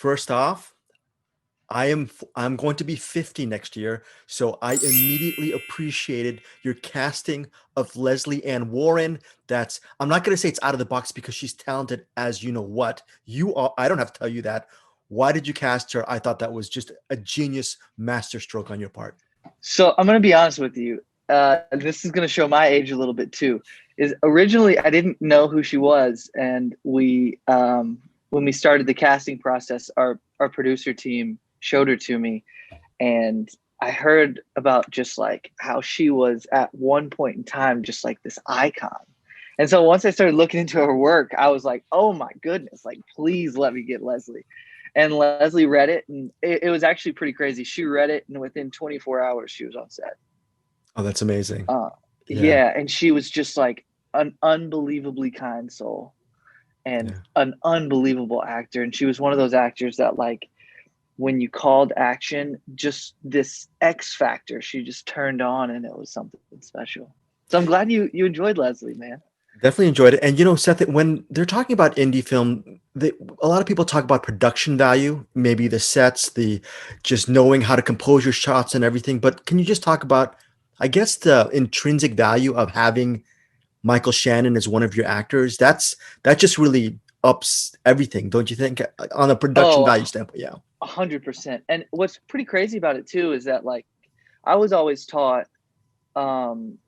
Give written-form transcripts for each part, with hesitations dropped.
First off, I'm going to be 50 next year, so I immediately appreciated your casting of Lesley Ann Warren. That's I'm not going to say it's out of the box because she's talented as you know what. You are I don't have to tell you that. Why did you cast her? I thought that was just a genius masterstroke on your part. So I'm gonna be honest with you. This is gonna show my age a little bit too. Is originally I didn't know who she was, and we when we started the casting process, our producer team showed her to me, and I heard about just like how she was at one point in time just like this icon. And so once I started looking into her work, I was like, oh my goodness, like please let me get Lesley. And Lesley read it, and it was actually pretty crazy. She read it, and within 24 hours, she was on set. Oh, that's amazing. Uh, Yeah. yeah, and she was just like an unbelievably kind soul and Yeah. an unbelievable actor. And she was one of those actors that, like, when you called action, just this X factor, she just turned on, and it was something special. So I'm glad you enjoyed Lesley, man. Definitely enjoyed it. And Seth, when they're talking about indie film, a lot of people talk about production value, maybe the sets, the just knowing how to compose your shots and everything. But can you just talk about, I guess, the intrinsic value of having Michael Shannon as one of your actors? That just really ups everything, don't you think? On a production value Oh, standpoint, yeah. 100%. And what's pretty crazy about it too is that, like, I was always taught um,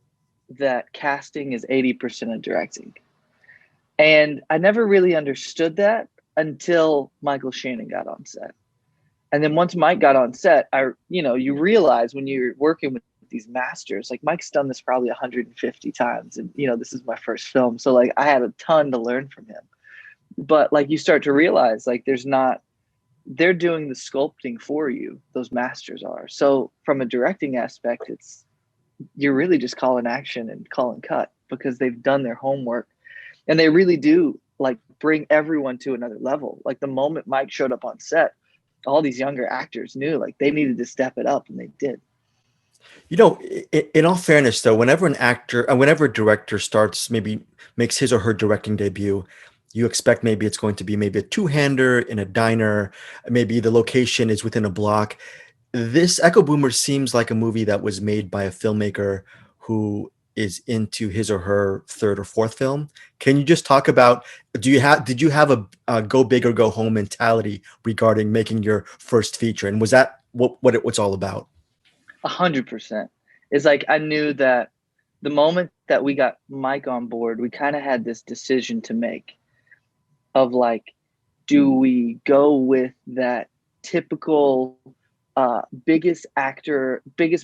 that casting is 80% of directing. And I never really understood that until Michael Shannon got on set. And then once Mike got on set, you realize when you're working with these masters, like Mike's done this probably 150 times. And, this is my first film. So like I had a ton to learn from him. But like you start to realize like they're doing the sculpting for you. Those masters are. So from a directing aspect, you're really just calling action and calling cut because they've done their homework, and they really do like bring everyone to another level. Like the moment Mike showed up on set, all these younger actors knew like they needed to step it up, and they did. In all fairness, though, whenever an actor and whenever a director starts, maybe makes his or her directing debut, you expect maybe it's going to be maybe a two-hander in a diner, maybe the location is within a block. This Echo Boomer seems like a movie that was made by a filmmaker who is into his or her third or fourth film. Can you just talk about, did you have a go big or go home mentality regarding making your first feature? And was that what it was all about? 100%. It's like I knew that the moment that we got Mike on board, we kind of had this decision to make of like, do we go with that typical biggest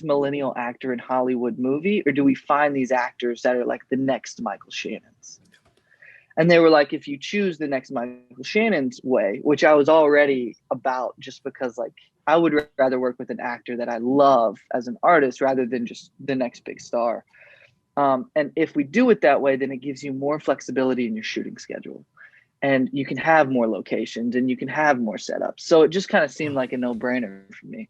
millennial actor in Hollywood movie, or do we find these actors that are like the next Michael Shannons? And they were like, if you choose the next Michael Shannon's way, which I was already about, just because like I would rather work with an actor that I love as an artist rather than just the next big star. And if we do it that way, then it gives you more flexibility in your shooting schedule, and you can have more locations and you can have more setups. So it just kind of seemed like a no-brainer for me.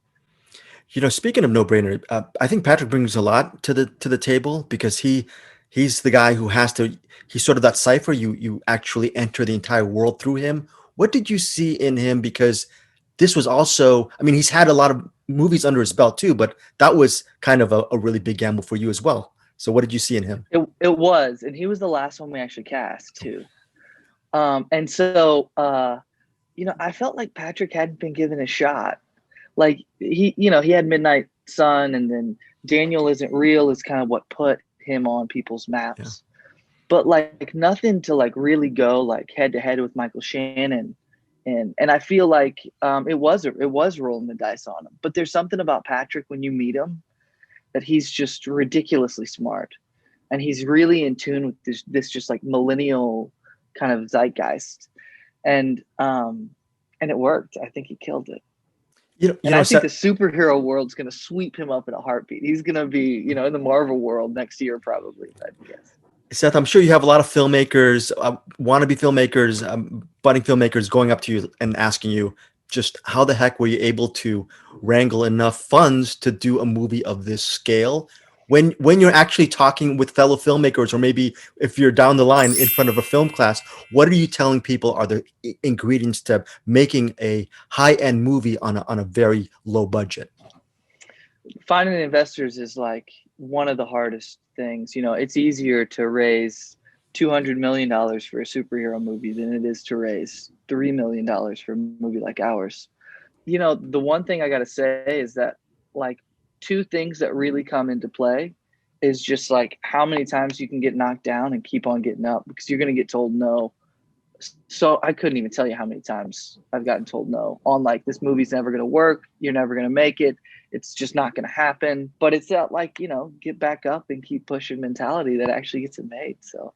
Speaking of no-brainer, I think Patrick brings a lot to the table because he's the guy who has to. He's sort of that cipher. You actually enter the entire world through him. What did you see in him? Because this was also, I mean, he's had a lot of movies under his belt too, but that was kind of a really big gamble for you as well. So what did you see in him? It was, and he was the last one we actually cast too. And so, I felt like Patrick hadn't been given a shot. Like he had Midnight Sun, and then Daniel Isn't Real is kind of what put him on people's Yeah. maps. But like nothing to like really go like head to head with Michael Shannon. And I feel like it was rolling the dice on him. But there's something about Patrick when you meet him that he's just ridiculously smart, and he's really in tune with this just like millennial kind of zeitgeist, and it worked. I think he killed it. And I think the Seth, superhero world's going to sweep him up in a heartbeat. He's going to be, in the Marvel world next year, probably, I guess. Seth, I'm sure you have a lot of filmmakers, wannabe filmmakers, budding filmmakers going up to you and asking you just how the heck were you able to wrangle enough funds to do a movie of this scale? when you're actually talking with fellow filmmakers, or maybe if you're down the line in front of a film class, what are you telling people are the ingredients to making a high-end movie on a very low budget? Finding investors is like one of the hardest things. You know, it's easier to raise $200 million for a superhero movie than it is to raise $3 million for a movie like ours. You know, the one thing I got to say is that, like, two things that really come into play is just like how many times you can get knocked down and keep on getting up, because you're going to get told no. So I couldn't even tell you how many times I've gotten told no on, like, this movie's never going to work. You're never going to make it. It's just not going to happen. But it's that, like, you know, get back up and keep pushing mentality that actually gets it made. So